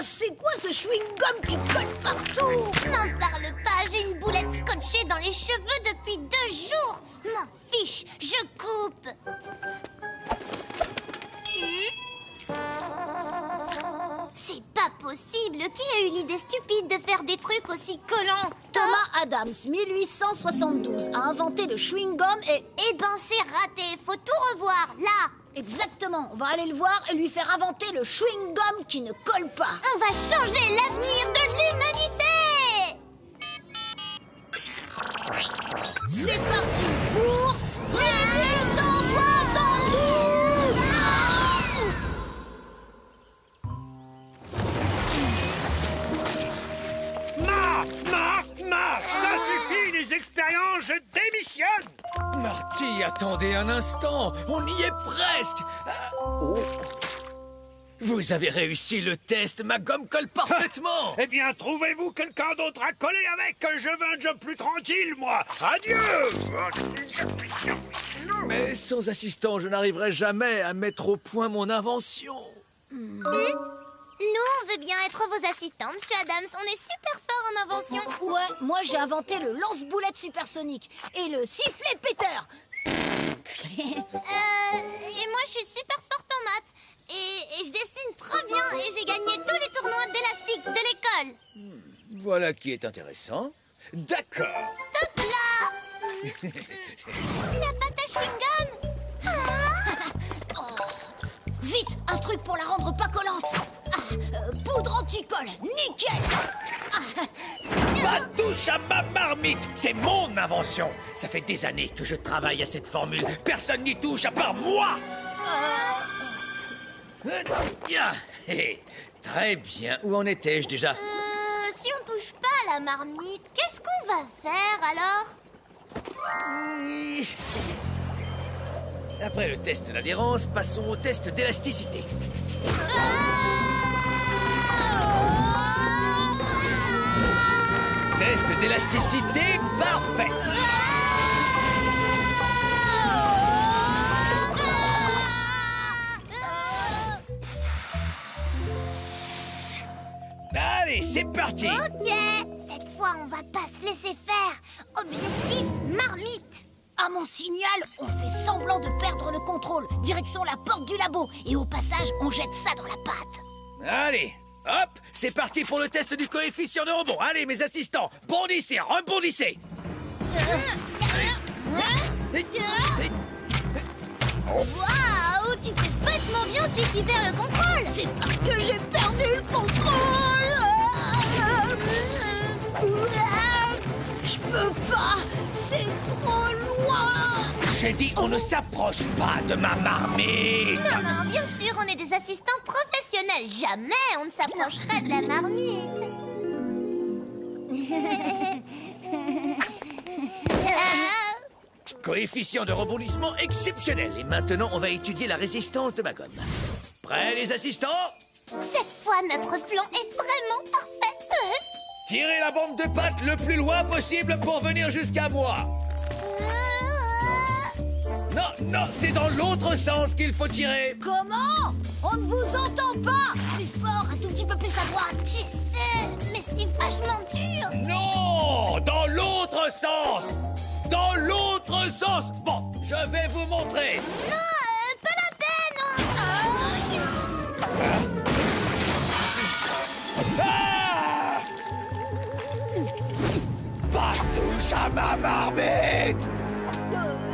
C'est quoi ce chewing-gum qui colle partout? N'en parle pas, j'ai une boulette scotchée dans les cheveux depuis 2 jours. M'en fiche, je coupe. C'est pas possible. Qui a eu l'idée stupide de faire des trucs aussi collants? Thomas Adams, 1872, a inventé le chewing-gum et... Eh ben, c'est raté. Faut tout revoir, là. Exactement, on va aller le voir et lui faire inventer le chewing-gum qui ne colle pas. On va changer l'avenir de l'humanité. C'est parti pour 1872. Ça suffit, les expériences, je démissionne. Marty, attendez un instant, on y est presque. Vous avez réussi le test, ma gomme colle parfaitement. Eh bien, trouvez-vous quelqu'un d'autre à coller avec? Je veux un job plus tranquille, moi. Adieu. Mais sans assistant, je n'arriverai jamais à mettre au point mon invention. Nous, on veut bien être vos assistants, Monsieur Adams. On est super fort en invention. Ouais, moi j'ai inventé le lance-boulette supersonique et le sifflet péteur. Et moi, je suis super forte en maths. Et je dessine trop bien et j'ai gagné tous les tournois d'élastique de l'école. Voilà qui est intéressant. D'accord. Top là. La pâte à chewing-gum. Vite, un truc pour la rendre pas collante. Poudre anti-colle, nickel. Pas touche à ma marmite. C'est mon invention. Ça fait des années que je travaille à cette formule. Personne n'y touche à part moi. Très bien. Où en étais-je déjà? Si on touche pas à la marmite, qu'est-ce qu'on va faire alors? Après le test d'adhérence, passons au test d'élasticité. Test d'élasticité parfait. Allez, c'est parti. Ok, cette fois on va pas se laisser faire. Objectif marmite. À mon signal, on fait semblant de perdre le contrôle. Direction la porte du labo. Et au passage, on jette ça dans la pâte. Allez, hop, c'est parti pour le test du coefficient de rebond. Allez, mes assistants, bondissez, rebondissez. Waouh, tu fais vachement bien celui qui perd le contrôle. C'est parce que j'ai perdu le contrôle. Je peux pas, c'est trop loin. J'ai dit, on ne s'approche pas de ma marmite. Non, bien sûr, on est des assistants professionnels. Jamais on ne s'approcherait de la marmite. Coefficient de rebondissement exceptionnel. Et maintenant, on va étudier la résistance de ma gomme. Prêts, les assistants? Cette fois, notre plan est vraiment parfait. Tirez la bande de pâte le plus loin possible pour venir jusqu'à moi. Non, c'est dans l'autre sens qu'il faut tirer. Comment? On ne vous entend pas. Plus fort, un tout petit peu plus à droite. Je sais, mais c'est vachement dur. Non, dans l'autre sens. Dans l'autre sens. Bon, je vais vous montrer. Non, pas la peine. Ah! Pas touche à ma marmite.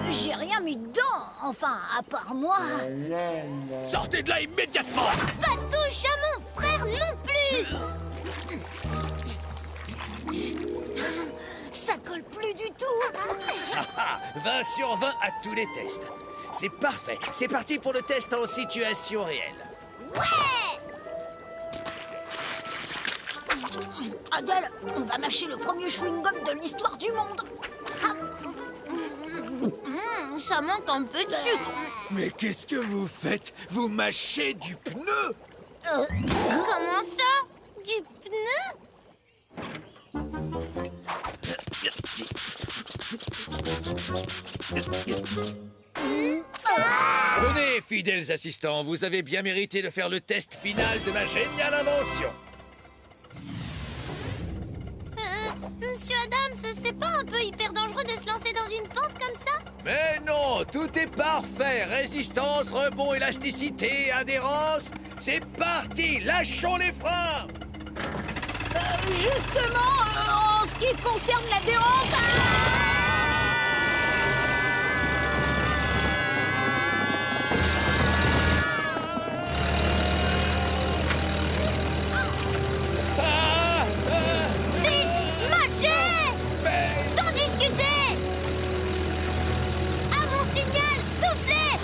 J'ai rien mis dedans. Enfin, à part moi. Sortez de là immédiatement. Pas touche à mon frère non plus. Ça colle plus du tout. 20 sur 20 à tous les tests. C'est parfait. C'est parti pour le test en situation réelle. Ouais. Adèle, on va mâcher le premier chewing-gum de l'histoire du monde. Ça manque un peu de sucre. Mais qu'est-ce que vous faites? Vous mâchez du pneu? Comment ça? Du pneu? Prenez, fidèles assistants, vous avez bien mérité de faire le test final de ma géniale invention. Monsieur Adams, c'est pas un peu hyper dangereux de se lancer dans une pente comme ça? Mais non, tout est parfait. Résistance, rebond, élasticité, adhérence. C'est parti, lâchons les freins. Justement, en ce qui concerne l'adhérence... Vite, marchez! Sans discuter! À mon signal, soufflez!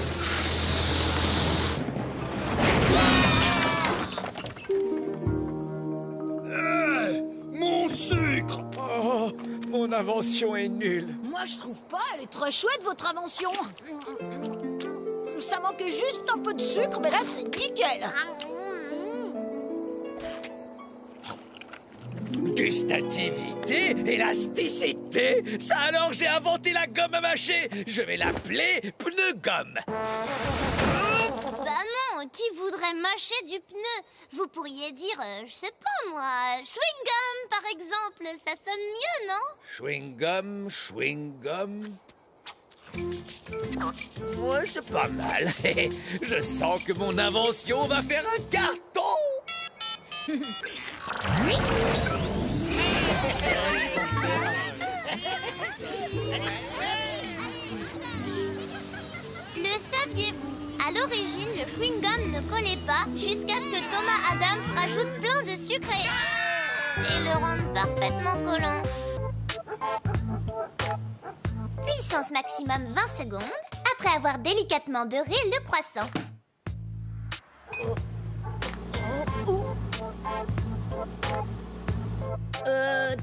Mon sucre! Oh, mon invention est nulle. Moi, je trouve pas, elle est très chouette, votre invention. Ça manquait juste un peu de sucre, mais là, c'est nickel. Gustativité, élasticité. Ça alors, j'ai inventé la gomme à mâcher. Je vais l'appeler pneu-gomme. Bah non, qui voudrait mâcher du pneu? Vous pourriez dire, je sais pas moi, chewing-gum par exemple, ça sonne mieux, non? Chewing-gum, chewing-gum. Ouais, c'est pas mal. Je sens que mon invention va faire un carton. Le saviez-vous? À l'origine, le chewing-gum ne collait pas jusqu'à ce que Thomas Adams rajoute plein de sucre et le rende parfaitement collant. Puissance maximum 20 secondes, après avoir délicatement beurré le croissant.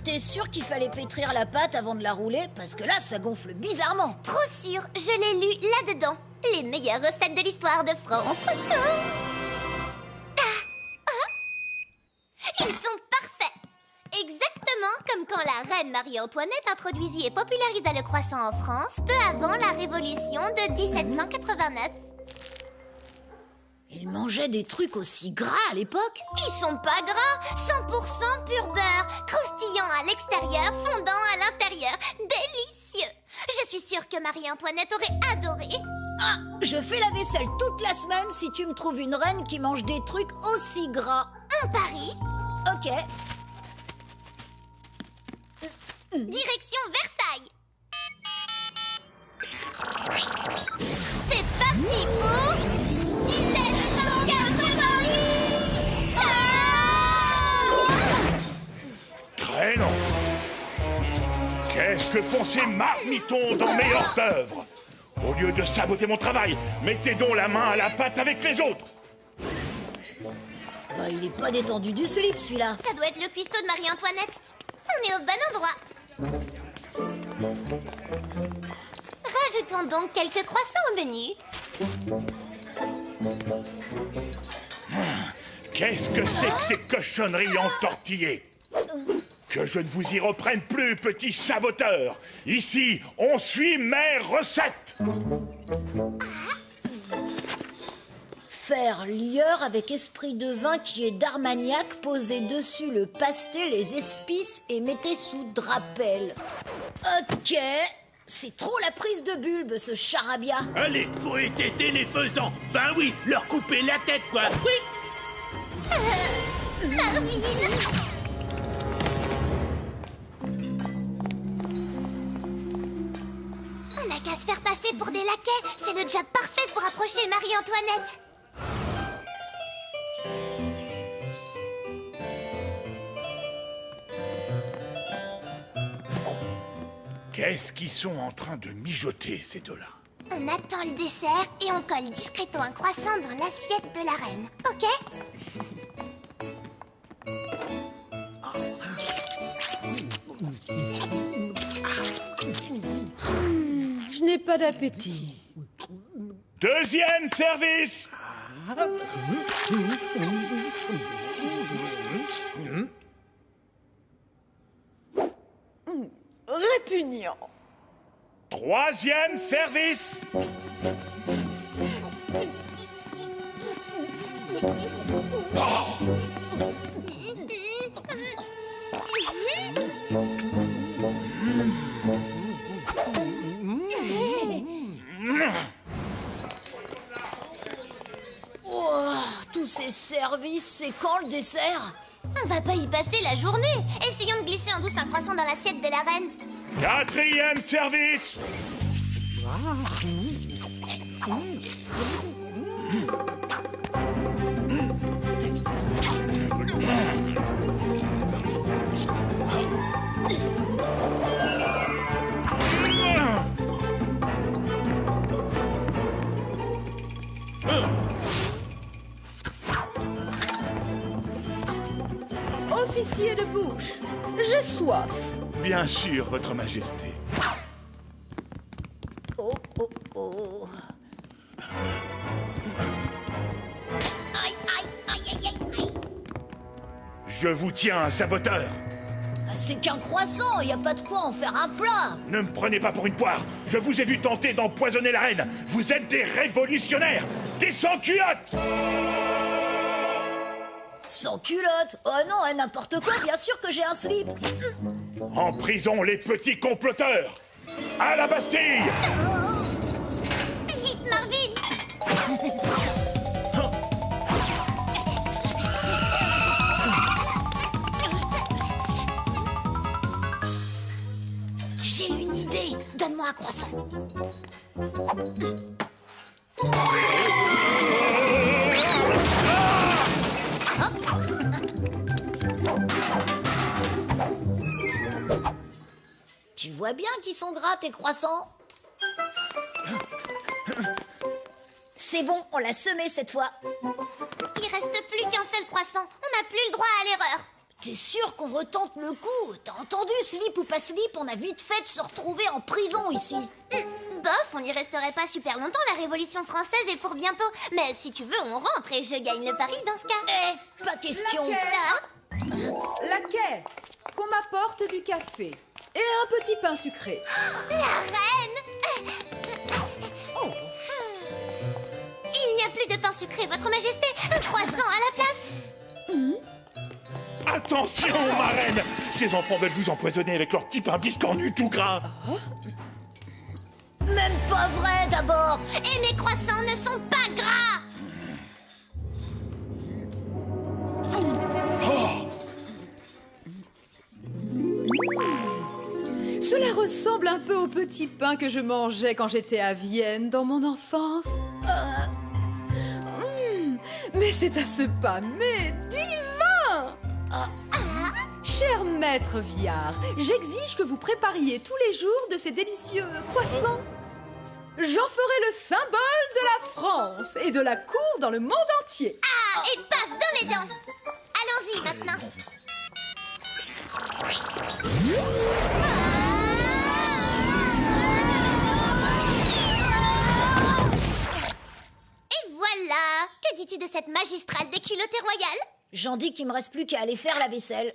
T'es sûr qu'il fallait pétrir la pâte avant de la rouler? Parce que là, ça gonfle bizarrement. Trop sûr, je l'ai lu là-dedans. Les meilleures recettes de l'histoire de France. Ils sont parfaits. Exactement comme quand la reine Marie-Antoinette introduisit et popularisa le croissant en France peu avant la Révolution de 1789. Ils mangeaient des trucs aussi gras à l'époque? Ils sont pas gras, 100% pur beurre, croustillant à l'extérieur, fondant à l'intérieur. Délicieux. Je suis sûre que Marie-Antoinette aurait adoré. Ah, je fais la vaisselle toute la semaine si tu me trouves une reine qui mange des trucs aussi gras. On parie. Ok. Direction Versailles. C'est parti pour 1788. Crénon! Qu'est-ce que font ces marmitons dans mes hors-d'œuvre? Au lieu de saboter mon travail, mettez donc la main à la pâte avec les autres. Bah, il est pas détendu du slip, celui-là. Ça doit être le cuistot de Marie-Antoinette. On est au bon endroit. Rajoutons donc quelques croissants au menu. Qu'est-ce que c'est que ces cochonneries entortillées? Que je ne vous y reprenne plus, petit saboteur. Ici, on suit mes recettes. Faire lieur avec esprit de vin qui est d'Armagnac, posez dessus le pasté, les épices et mettez sous drapel. Ok, c'est trop la prise de bulbe, ce charabia. Allez, faut étêter les faisans. Ben oui, leur couper la tête, quoi. Oui. Marvin. On n'a qu'à se faire passer pour des laquais. C'est le job parfait pour approcher Marie-Antoinette. Qu'est-ce qu'ils sont en train de mijoter, ces deux-là? On attend le dessert et on colle discrètement un croissant dans l'assiette de la reine. Ok? Je n'ai pas d'appétit. Deuxième service. Répugnant. Troisième service. Oh, tous ces services, c'est quand le dessert? On va pas y passer la journée. Essayons de glisser en douce un croissant dans l'assiette de la reine. Quatrième service. Officier de bouche, j'ai soif. Bien sûr, Votre Majesté. Oh, oh, oh. Aïe, aïe, aïe, aïe, aïe, aïe. Je vous tiens un saboteur. C'est qu'un croissant, y a pas de quoi en faire un plat. Ne me prenez pas pour une poire. Je vous ai vu tenter d'empoisonner la reine. Vous êtes des révolutionnaires, des sans-culottes. Sans culotte. Oh non, hein, n'importe quoi, bien sûr que j'ai un slip. En prison, les petits comploteurs. À la Bastille. Vite, Marvin. J'ai une idée. Donne-moi un croissant. Tu vois bien qu'ils sont gras, tes croissants? C'est bon, on l'a semé cette fois. Il reste plus qu'un seul croissant. On n'a plus le droit à l'erreur. T'es sûr qu'on retente le coup? T'as entendu, slip ou pas slip, on a vite fait de se retrouver en prison ici. Bof, on n'y resterait pas super longtemps, la Révolution française est pour bientôt. Mais si tu veux, on rentre et je gagne le pari dans ce cas. Eh, pas question. Laquais, qu'on m'apporte du café et un petit pain sucré. La reine! Il n'y a plus de pain sucré, Votre Majesté. Un croissant à la place. Attention, ma reine. Ces enfants veulent vous empoisonner avec leur petit pain biscornu tout gras. Même pas vrai d'abord. Et mes croissants ne sont pas gras. Cela ressemble un peu au petit pain que je mangeais quand j'étais à Vienne dans mon enfance. Mais c'est à ce pas, mais divin! Cher maître Viard, j'exige que vous prépariez tous les jours de ces délicieux croissants. J'en ferai le symbole de la France et de la cour dans le monde entier. Ah, et paf, dans les dents. Allons-y maintenant. Et voilà. Que dis-tu de cette magistrale déculottée royale? J'en dis qu'il me reste plus qu'à aller faire la vaisselle.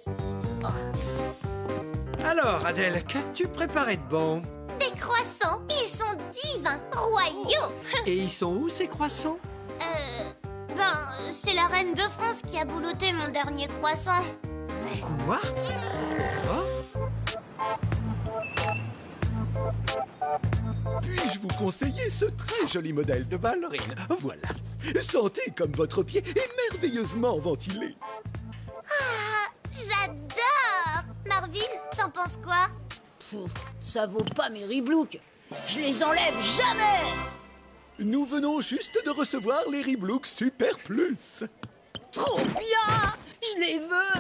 Alors, Adèle, qu'as-tu préparé de bon? Des croissants, ils sont divins, royaux. Et ils sont où, ces croissants? C'est la reine de France qui a boulotté mon dernier croissant. Quoi? Puis-je vous conseiller ce très joli modèle de ballerine? Voilà. Sentez comme votre pied est merveilleusement ventilé. Ah, j'adore. Marvin, t'en penses quoi? Ça vaut pas mes riblouks. Je les enlève jamais. Nous venons juste de recevoir les Riblouks Super Plus. Trop bien. Je les veux.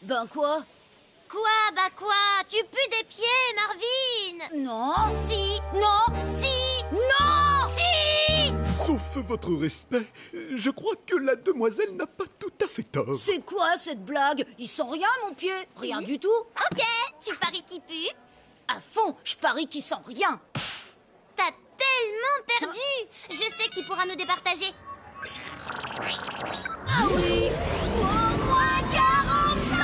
Ben quoi? Quoi? Bah quoi? Tu pues des pieds, Marvin. Non. Si. Non. Si. Non. Si. Sauf votre respect, je crois que la demoiselle n'a pas tout à fait tort. C'est quoi cette blague? Il sent rien, mon pied. Rien du tout. Ok, tu paries qui pue? À fond, je parie qu'il sent rien. T'as tellement perdu. Je pourra nous départager. Ah oui. Moins 45!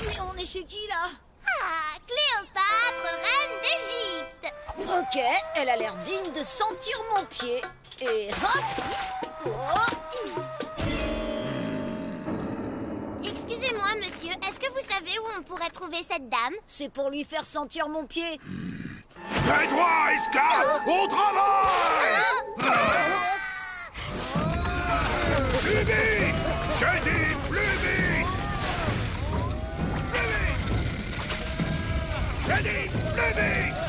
Mais on est chez qui, là? Ah, Cléopâtre, reine d'Égypte. Ok, elle a l'air digne de sentir mon pied. Et hop! Oh. Excusez-moi, monsieur, est-ce que vous savez où on pourrait trouver cette dame? C'est pour lui faire sentir mon pied. Tais-toi, esclave! Au travail! Plus vite! Je dis plus vite! Plus vite! Je dis plus vite!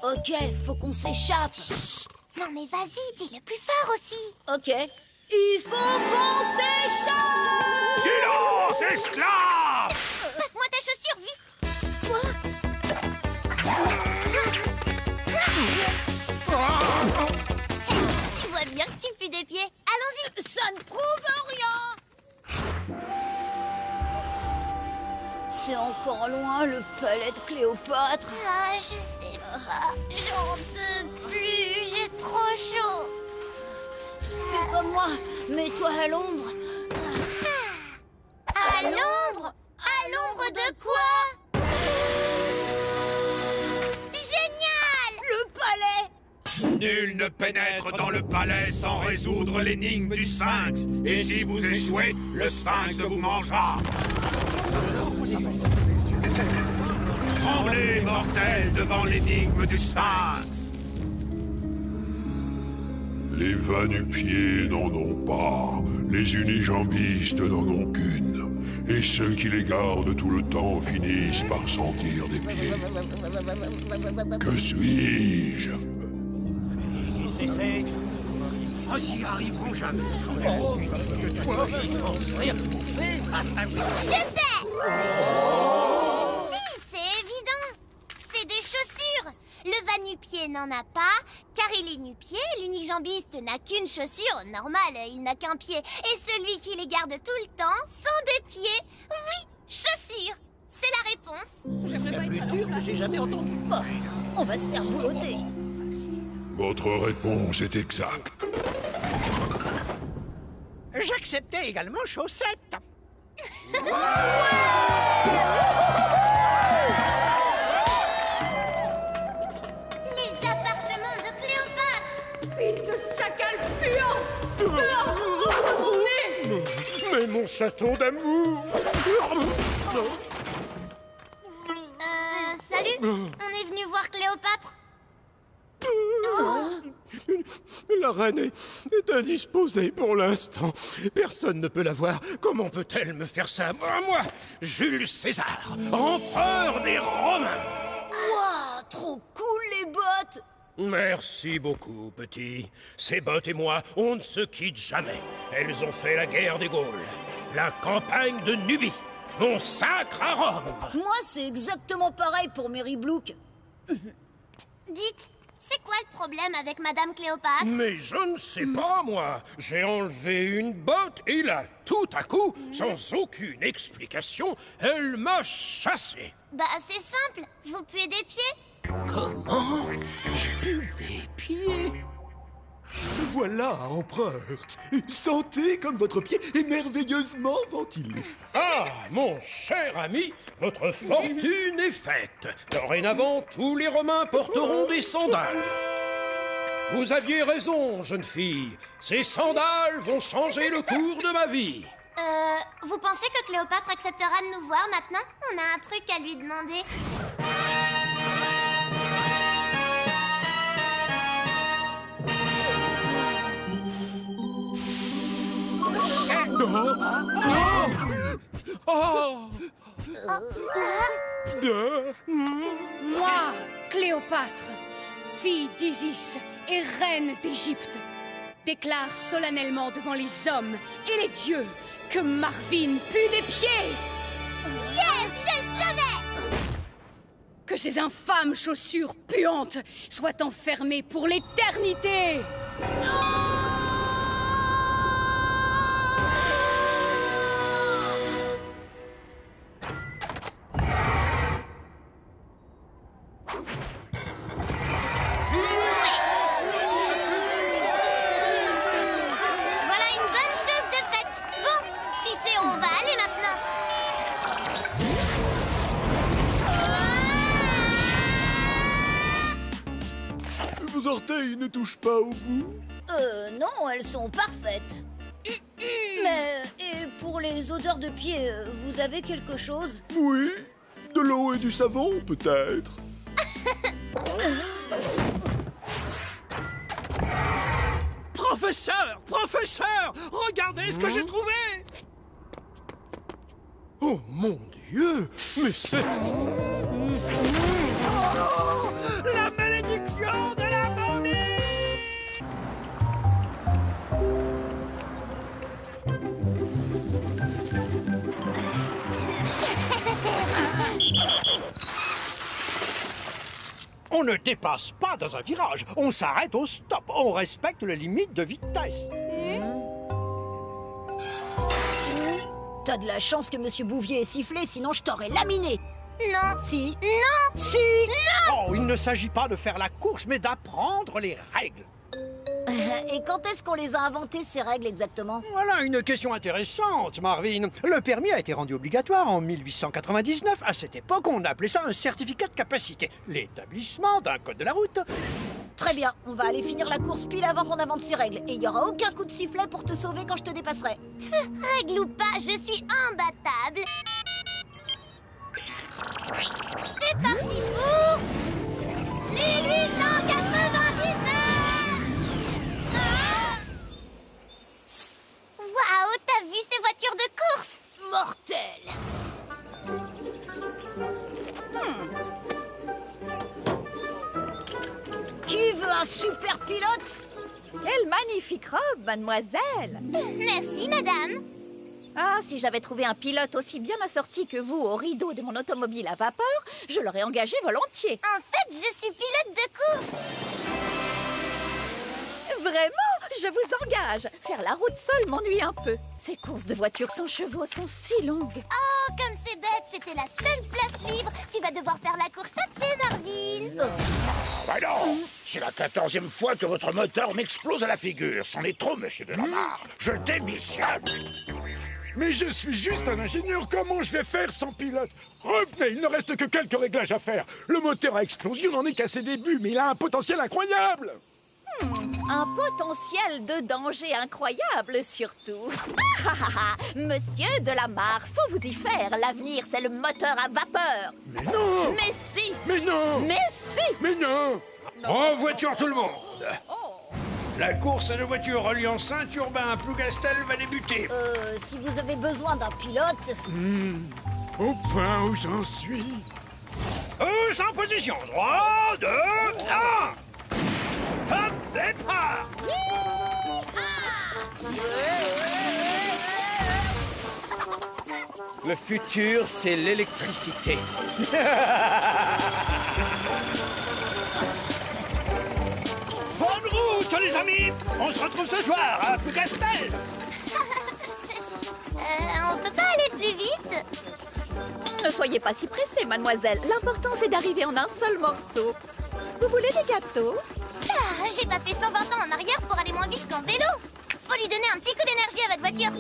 Ok, faut qu'on s'échappe. Non mais vas-y, dis-le plus fort aussi. Ok. Il faut qu'on s'échappe! Silence, esclave! Passe-moi ta chaussure, vite. Tu vois bien que tu pues des pieds. Allons-y. Ça ne prouve rien! C'est encore loin, le palais de Cléopâtre. Ah, je sais pas. J'en peux plus. J'ai trop chaud. Fais comme moi, mets-toi à l'ombre. À l'ombre? À l'ombre de quoi? Génial! Le palais! Nul ne pénètre dans le palais sans résoudre l'énigme du sphinx. Et si vous échouez, le sphinx vous mangera. Tremblez, mortels, devant l'énigme du sphinx. Les va-nu-pieds n'en ont pas, les unijambistes n'en ont qu'une. Et ceux qui les gardent tout le temps finissent par sentir des pieds. Que suis-je? C'est... Oh, j'y arriveront jamais. Je sais! Si, c'est évident. C'est des chaussures. Le va-nu-pied n'en a pas, car il est nu-pied. L'unijambiste n'a qu'une chaussure. Normal, il n'a qu'un pied. Et celui qui les garde tout le temps, sans des pieds. Oui, chaussures. C'est la réponse. C'est la plus dure que j'ai jamais entendue. Oh, on va se faire boulotter. Votre réponse est exacte. J'acceptais également chaussettes. Les appartements de Cléopâtre. Fils de chacal puant! Dehors! Hors de mon nez! Mais mon château d'amour! Salut. On est venu voir Cléopâtre. La reine est indisposée pour l'instant. Personne ne peut la voir. Comment peut-elle me faire ça? Moi, Jules César, empereur des Romains! Waouh, trop cool les bottes! Merci beaucoup, petit. Ces bottes et moi, on ne se quitte jamais. Elles ont fait la guerre des Gaules, la campagne de Nubie, mon sacre à Rome. Moi, c'est exactement pareil pour Mary Blook. Dites, c'est quoi le problème avec Madame Cléopâtre? Mais je ne sais pas, moi. J'ai enlevé une botte et là, tout à coup, sans aucune explication, elle m'a chassé. Bah, c'est simple. Vous puez des pieds? Comment? Je pue des pieds? Voilà, empereur. Sentez comme votre pied est merveilleusement ventilé. Ah, mon cher ami, votre fortune est faite. Dorénavant, tous les Romains porteront des sandales. Vous aviez raison, jeune fille. Ces sandales vont changer le cours de ma vie. Vous pensez que Cléopâtre acceptera de nous voir maintenant? On a un truc à lui demander. Moi, Cléopâtre, fille d'Isis et reine d'Égypte, déclare solennellement devant les hommes et les dieux que Marvin pue des pieds. Yes, je le savais! Que ces infâmes chaussures puantes soient enfermées pour l'éternité. orteils ne touchent pas au bout? Non, elles sont parfaites. Mais, et pour les odeurs de pied, vous avez quelque chose? Oui, de l'eau et du savon, peut-être. Professeur! Professeur! Regardez ce que j'ai trouvé! Oh mon Dieu! Mais c'est... La malédiction de la momie! On ne dépasse pas dans un virage, on s'arrête au stop, on respecte les limites de vitesse. T'as de la chance que Monsieur Bouvier ait sifflé, sinon je t'aurais laminé. Non. Si. Non. Si. Oh, il ne s'agit pas de faire la course, mais d'apprendre les règles. Et quand est-ce qu'on les a inventées, ces règles, exactement? Voilà une question intéressante, Marvin. Le permis a été rendu obligatoire en 1899. À cette époque, on appelait ça un certificat de capacité. L'établissement d'un code de la route. Très bien, on va aller finir la course pile avant qu'on invente ces règles. Et il n'y aura aucun coup de sifflet pour te sauver quand je te dépasserai. Règle ou pas, je suis imbattable. C'est parti pour 1899. Waouh, t'as vu ces voitures de course? Mortel. Qui veut un super pilote? Quelle magnifique robe, mademoiselle! Merci, madame. Ah, si j'avais trouvé un pilote aussi bien assorti que vous au rideau de mon automobile à vapeur, je l'aurais engagé volontiers. En fait, je suis pilote de course. Vraiment, je vous engage. Faire la route seule m'ennuie un peu. Ces courses de voitures sans chevaux sont si longues. Oh, comme c'est bête, c'était la seule place libre. Tu vas devoir faire la course à pied, Marvin. Bah non! C'est la 14e fois que votre moteur m'explose à la figure. C'en est trop, monsieur Delamare. Je démissionne. Mais je suis juste un ingénieur, comment je vais faire sans pilote? Revenez, il ne reste que quelques réglages à faire. Le moteur a explosé, on en est qu'à ses débuts, mais il a un potentiel incroyable. Un potentiel de danger incroyable, surtout. Monsieur Delamare, faut vous y faire. L'avenir, c'est le moteur à vapeur. Mais non! Mais si! Mais non! Mais si! Mais non! En voiture tout le monde! La course de voitures reliant Saint-Urbain à Plougastel va débuter. Si vous avez besoin d'un pilote... Au point où j'en suis. Tous en position. 3, 2, 1. Hop, départ. Le futur, c'est l'électricité. Bonne route, les amis! On se retrouve ce soir à Plougastel! On peut pas aller plus vite? Ne soyez pas si pressée, mademoiselle. L'important, c'est d'arriver en un seul morceau. Vous voulez des gâteaux? Ah, j'ai pas fait 120 ans en arrière pour aller moins vite qu'en vélo. Faut lui donner un petit coup d'énergie à votre voiture.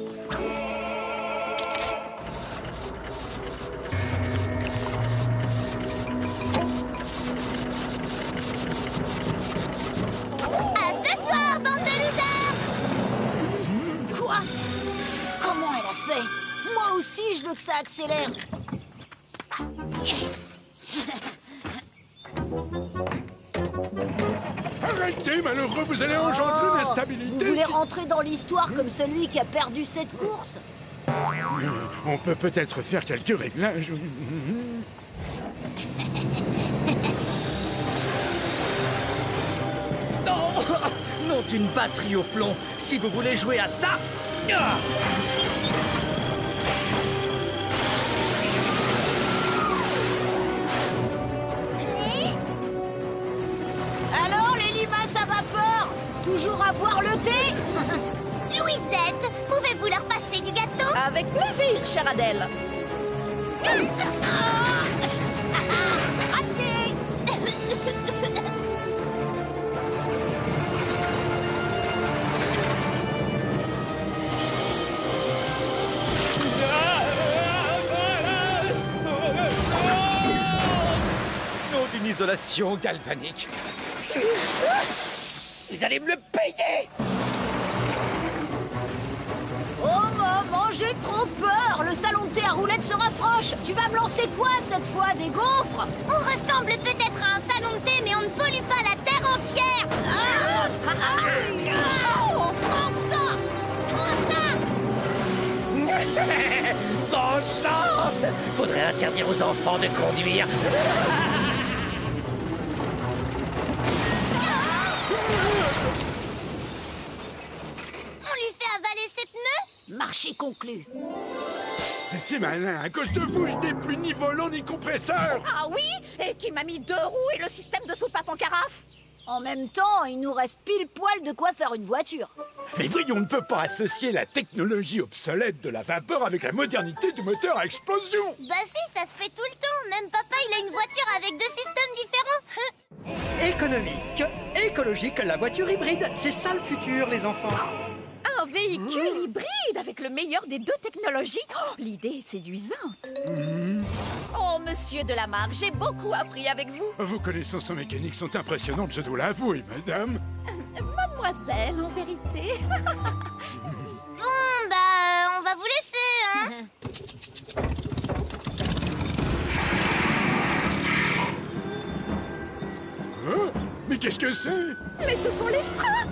À ce soir, bande de losers! Quoi? Comment elle a fait? Moi aussi, je veux que ça accélère. Arrêtez, malheureux, vous allez engendrer Vous l'instabilité. voulez rentrer dans l'histoire comme celui qui a perdu cette course? On peut peut-être faire quelques réglages. Non! Non d'une batterie au plomb. Si vous voulez jouer à ça... Ah! Alors, les limaces à vapeur? Toujours à boire le thé? Louisette, pouvez-vous leur passer du gâteau? Avec plaisir, chère Adèle. Raté! Non d'une isolation galvanique. Vous allez me le payer! Oh maman, j'ai trop peur. Le salon de thé à roulettes se rapproche. Tu vas me lancer quoi cette fois? Des gaufres? On ressemble peut-être à un salon de thé, mais on ne pollue pas la terre entière. Oh, prends ça. Vengeance! Faudrait interdire aux enfants de conduire. On lui fait avaler ses pneus? Marché conclu. C'est malin, à cause de vous, je n'ai plus ni volant ni compresseur. Ah oui? Et qui m'a mis 2 roues et le système de soupape en carafe? En même temps, il nous reste pile poil de quoi faire une voiture. Mais voyons, on ne peut pas associer la technologie obsolète de la vapeur avec la modernité du moteur à explosion. Bah si, ça se fait tout le temps. Même papa, il a une voiture avec 2 systèmes différents. Économique, écologique, la voiture hybride. C'est ça le futur, les enfants. Un véhicule hybride avec le meilleur des 2 technologies. Oh, l'idée est séduisante. Oh, monsieur Delamarre, j'ai beaucoup appris avec vous. Vos connaissances en mécanique sont impressionnantes, je dois l'avouer, madame. Mademoiselle, en vérité. Bon, bah, on va vous laisser, hein. Hein? Mais qu'est-ce que c'est? Mais ce sont les freins.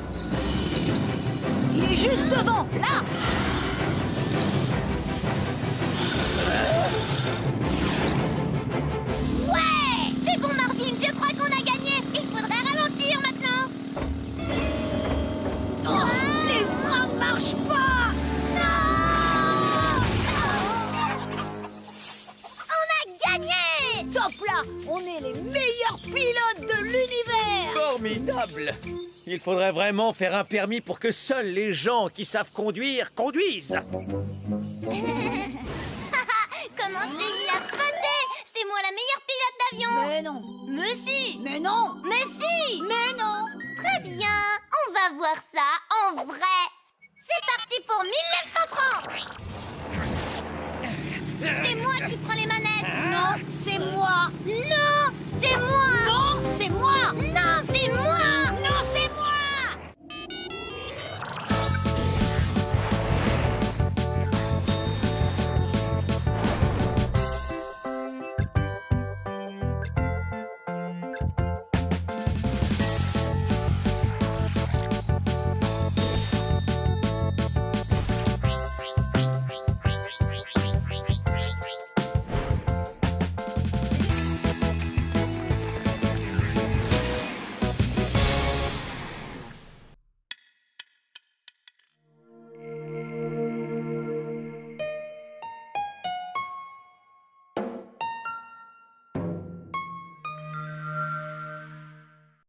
Il est juste devant, là. Ouais, c'est bon, Marvin, je crois qu'on a gagné. Il faudrait ralentir maintenant. Oh, les freins marchent pas. Non! On a gagné! Top là, on est les meilleurs pilotes de l'univers. Formidable! Il faudrait vraiment faire un permis pour que seuls les gens qui savent conduire conduisent. Comment je t'ai mis la potée? C'est moi la meilleure pilote d'avion. Mais non. Mais si. Mais non. Mais si. Mais non. Très bien, on va voir ça en vrai. C'est parti pour 1000